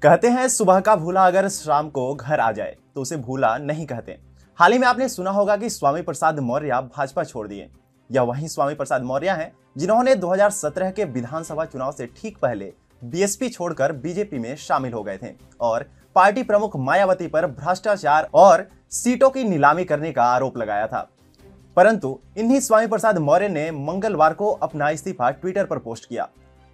कहते हैं सुबह का भूला अगर शाम को घर आ जाए तो उसे भूला नहीं कहते। हाल ही में आपने सुना होगा कि स्वामी प्रसाद मौर्य भाजपा छोड़ दिए। यह वही स्वामी प्रसाद मौर्य हैं जिन्होंने 2017 के विधानसभा चुनाव से ठीक पहले बीएसपी छोड़कर बीजेपी में शामिल हो गए थे और पार्टी प्रमुख मायावती पर भ्रष्टाचार और सीटों की नीलामी करने का आरोप लगाया था। परंतु इन्हीं स्वामी प्रसाद मौर्य ने मंगलवार को अपना इस्तीफा ट्विटर पर पोस्ट किया।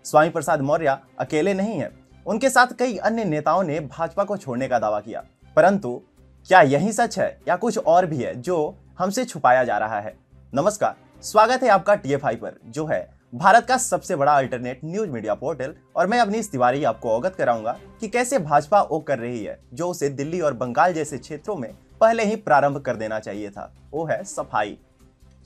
स्वामी प्रसाद मौर्य अकेले नहीं हैं, उनके साथ कई अन्य नेताओं ने भाजपा को छोड़ने का दावा किया। परंतु क्या यही सच है या कुछ और भी है जो हमसे छुपाया जा रहा है? नमस्कार, स्वागत है आपका टीएफआई पर, जो है भारत का सबसे बड़ा अल्टरनेट न्यूज मीडिया पोर्टल। और मैं अवनीश तिवारी आपको अवगत कराऊंगा कि कैसे भाजपा वो कर रही है जो उसे दिल्ली और बंगाल जैसे क्षेत्रों में पहले ही प्रारंभ कर देना चाहिए था, वो है सफाई।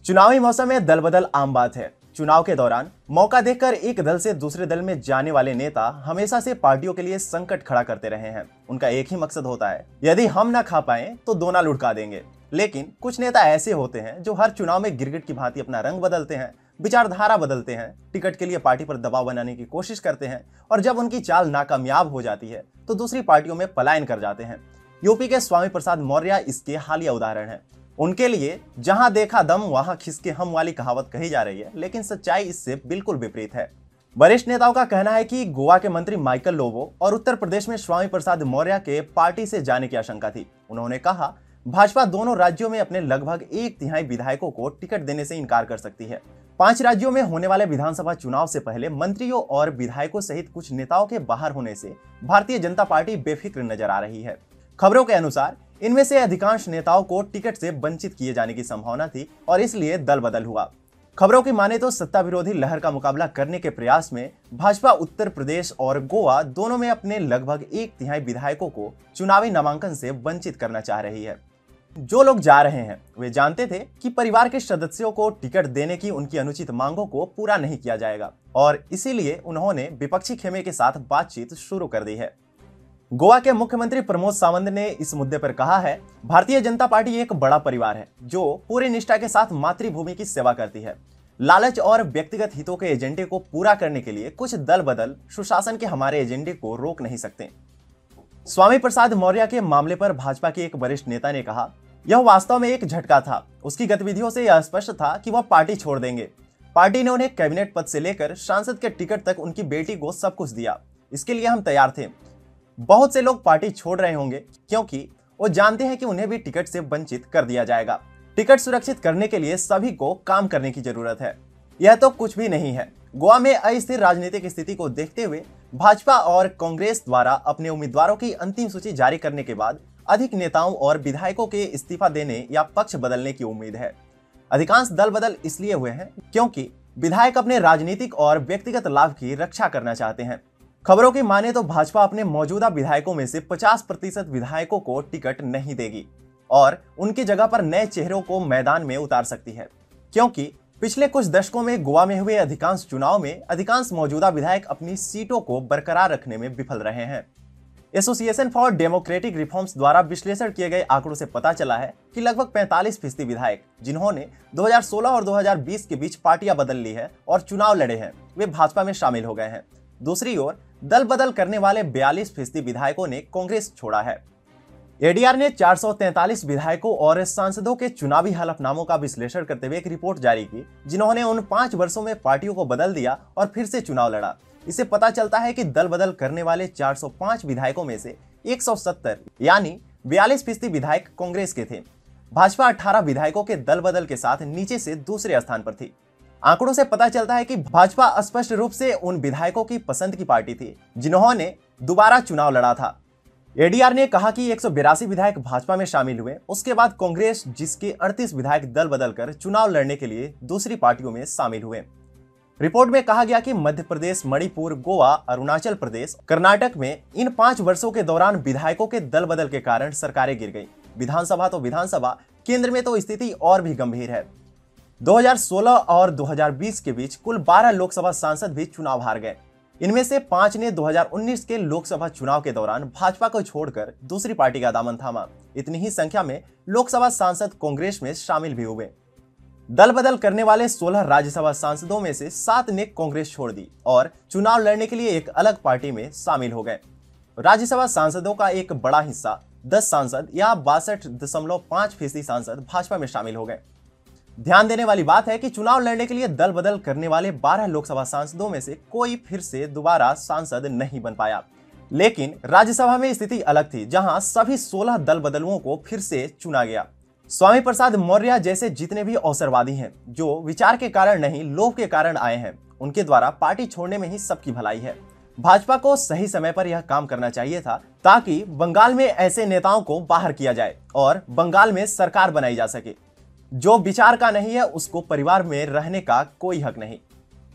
चुनावी मौसम में दल बदल आम बात है। चुनाव के दौरान मौका देखकर एक दल से दूसरे दल में जाने वाले नेता हमेशा से पार्टियों के लिए संकट खड़ा करते रहे हैं। उनका एक ही मकसद होता है, यदि हम ना खा पाए तो दोना लुढ़का देंगे। लेकिन कुछ नेता ऐसे होते हैं जो हर चुनाव में गिरगिट की भांति अपना रंग बदलते हैं, विचारधारा बदलते हैं, टिकट के लिए पार्टी पर दबाव बनाने की कोशिश करते हैं और जब उनकी चाल नाकामयाब हो जाती है तो दूसरी पार्टियों में पलायन कर जाते हैं। यूपी के स्वामी प्रसाद मौर्य इसके हालिया उदाहरण है। उनके लिए जहां देखा दम वहां खिसके हम वाली कहावत कही जा रही है, लेकिन सच्चाई इससे बिल्कुल विपरीत है। वरिष्ठ नेताओं का कहना है कि गोवा के मंत्री माइकल लोबो और उत्तर प्रदेश में स्वामी प्रसाद मौर्य के पार्टी से जाने की आशंका थी। उन्होंने कहा, भाजपा दोनों राज्यों में अपने लगभग 1/3 विधायकों को टिकट देने से इनकार कर सकती है। 5 राज्यों में होने वाले विधानसभा चुनाव से पहले मंत्रियों और विधायकों सहित कुछ नेताओं के बाहर होने से भारतीय जनता पार्टी बेफिक्र नजर आ रही है। खबरों के अनुसार इनमें से अधिकांश नेताओं को टिकट से वंचित किए जाने की संभावना थी और इसलिए दल बदल हुआ। खबरों की माने तो सत्ता विरोधी लहर का मुकाबला करने के प्रयास में भाजपा उत्तर प्रदेश और गोवा दोनों में अपने लगभग 1/3 विधायकों को चुनावी नामांकन से वंचित करना चाह रही है। जो लोग जा रहे हैं वे जानते थे कि परिवार के सदस्यों को टिकट देने की उनकी अनुचित मांगों को पूरा नहीं किया जाएगा और इसीलिए उन्होंने विपक्षी खेमे के साथ बातचीत शुरू कर दी है। गोवा के मुख्यमंत्री प्रमोद सावंत ने इस मुद्दे पर कहा है, भारतीय जनता पार्टी एक बड़ा परिवार है जो पूरी निष्ठा के साथ मातृभूमि की सेवा करती है। लालच और व्यक्तिगत हितों के एजेंडे को पूरा करने के लिए कुछ दल बदल सुशासन के हमारे एजेंडे को रोक नहीं सकते। स्वामी प्रसाद मौर्य के मामले पर भाजपा के एक वरिष्ठ नेता ने कहा, यह वास्तव में एक झटका था। उसकी गतिविधियों से यह स्पष्ट था कि वह पार्टी छोड़ देंगे। पार्टी ने उन्हें कैबिनेट पद से लेकर सांसद के टिकट तक उनकी बेटी को सब कुछ दिया। इसके लिए हम तैयार थे। बहुत से लोग पार्टी छोड़ रहे होंगे क्योंकि वो जानते हैं कि उन्हें भी टिकट से वंचित कर दिया जाएगा। टिकट सुरक्षित करने के लिए सभी को काम करने की जरूरत है। यह तो कुछ भी नहीं है। गोवा में अस्थिर राजनीतिक स्थिति को देखते हुए भाजपा और कांग्रेस द्वारा अपने उम्मीदवारों की अंतिम सूची जारी करने के बाद अधिक नेताओं और विधायकों के इस्तीफा देने या पक्ष बदलने की उम्मीद है। अधिकांश दल बदल इसलिए हुए हैं क्योंकि विधायक अपने राजनीतिक और व्यक्तिगत लाभ की रक्षा करना चाहते हैं। खबरों की माने तो भाजपा अपने मौजूदा विधायकों में से 50% विधायकों को टिकट नहीं देगी और उनकी जगह पर नए चेहरों को मैदान में उतार सकती है, क्योंकि पिछले कुछ दशकों में गोवा में हुए अधिकांश चुनाव में अधिकांश मौजूदा विधायक अपनी सीटों को बरकरार रखने में विफल रहे हैं। एसोसिएशन फॉर डेमोक्रेटिक रिफॉर्म्स द्वारा विश्लेषण किए गए आंकड़ों से पता चला है कि लगभग 45% विधायक जिन्होंने 2016 और 2020 के बीच पार्टियां बदल ली है और चुनाव लड़े हैं, वे भाजपा में शामिल हो गए हैं। दूसरी ओर दल बदल करने वाले 42% विधायकों ने कांग्रेस छोड़ा है। एडीआर ने 443 विधायकों और सांसदों के चुनावी हलफनामों का विश्लेषण करते हुए एक रिपोर्ट जारी की जिन्होंने उन 5 वर्षों में पार्टियों को बदल दिया और फिर से चुनाव लड़ा। इससे पता चलता है कि दल बदल करने वाले 405 विधायकों में से 170 यानी 42% विधायक कांग्रेस के थे। भाजपा 18 विधायकों के दल बदल के साथ नीचे से दूसरे स्थान पर थी। आंकड़ों से पता चलता है कि भाजपा स्पष्ट रूप से उन विधायकों की पसंद की पार्टी थी जिन्होंने दोबारा चुनाव लड़ा था। एडीआर ने कहा कि 182 विधायक भाजपा में शामिल हुए। उसके बाद कांग्रेस, जिसके 38 विधायक दल बदलकर चुनाव लड़ने के लिए दूसरी पार्टियों में शामिल हुए। रिपोर्ट में कहा गया कि मध्य प्रदेश, मणिपुर, गोवा, अरुणाचल प्रदेश, कर्नाटक में इन 5 वर्षों के दौरान विधायकों के दल बदल के कारण सरकारें गिर गई। विधानसभा तो विधानसभा, केंद्र में तो स्थिति और भी गंभीर है। 2016 और 2020 के बीच कुल 12 लोकसभा सांसद भी चुनाव हार गए। इनमें से 5 ने 2019 के लोकसभा चुनाव के दौरान भाजपा को छोड़कर दूसरी पार्टी का दामन थामा। इतनी ही संख्या में लोकसभा सांसद कांग्रेस में शामिल भी हुए। दल बदल करने वाले 16 राज्यसभा सांसदों में से 7 ने कांग्रेस छोड़ दी और चुनाव लड़ने के लिए एक अलग पार्टी में शामिल हो गए। राज्यसभा सांसदों का एक बड़ा हिस्सा 10 सांसद या 62.5% सांसद भाजपा में शामिल हो गए। ध्यान देने वाली बात है कि चुनाव लड़ने के लिए दल बदल करने वाले 12 लोकसभा सांसदों में से कोई फिर से दोबारा सांसद नहीं बन पाया। लेकिन राज्यसभा में स्थिति अलग थी, जहां सभी 16 दल बदलुओं को फिर से चुना गया। स्वामी प्रसाद मौर्य जैसे जितने भी अवसरवादी हैं, जो विचार के कारण नहीं लोभ के कारण आए हैं, उनके द्वारा पार्टी छोड़ने में ही सबकी भलाई है। भाजपा को सही समय पर यह काम करना चाहिए था, ताकि बंगाल में ऐसे नेताओं को बाहर किया जाए और बंगाल में सरकार बनाई जा सके। जो विचार का नहीं है उसको परिवार में रहने का कोई हक नहीं।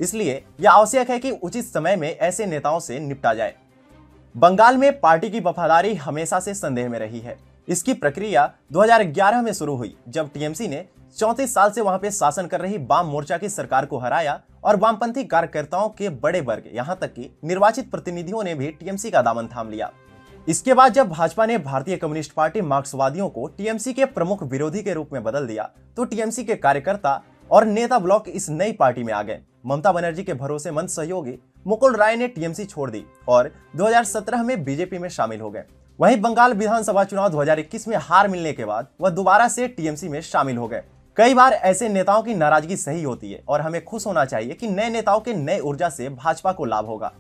इसलिए यह आवश्यक है कि उचित समय में ऐसे नेताओं से निपटा जाए। बंगाल में पार्टी की वफादारी हमेशा से संदेह में रही है। इसकी प्रक्रिया 2011 में शुरू हुई, जब टीएमसी ने 34 साल से वहां पे शासन कर रही वाम मोर्चा की सरकार को हराया और वामपंथी कार्यकर्ताओं के बड़े वर्ग, यहां तक कि निर्वाचित प्रतिनिधियों ने भी टीएमसी का दामन थाम लिया। इसके बाद जब भाजपा ने भारतीय कम्युनिस्ट पार्टी मार्क्सवादियों को टीएमसी के प्रमुख विरोधी के रूप में बदल दिया, तो टीएमसी के कार्यकर्ता और नेता ब्लॉक इस नई पार्टी में आ गए। ममता बनर्जी के भरोसेमंद सहयोगी मुकुल राय ने टीएमसी छोड़ दी और 2017 में बीजेपी में शामिल हो गए। वहीं बंगाल विधानसभा चुनाव 2021 में हार मिलने के बाद वह दोबारा से टीएमसी में शामिल हो गए। कई बार ऐसे नेताओं की नाराजगी सही होती है और हमें खुश होना चाहिए कि नए नेताओं के नए ऊर्जा से भाजपा को लाभ होगा।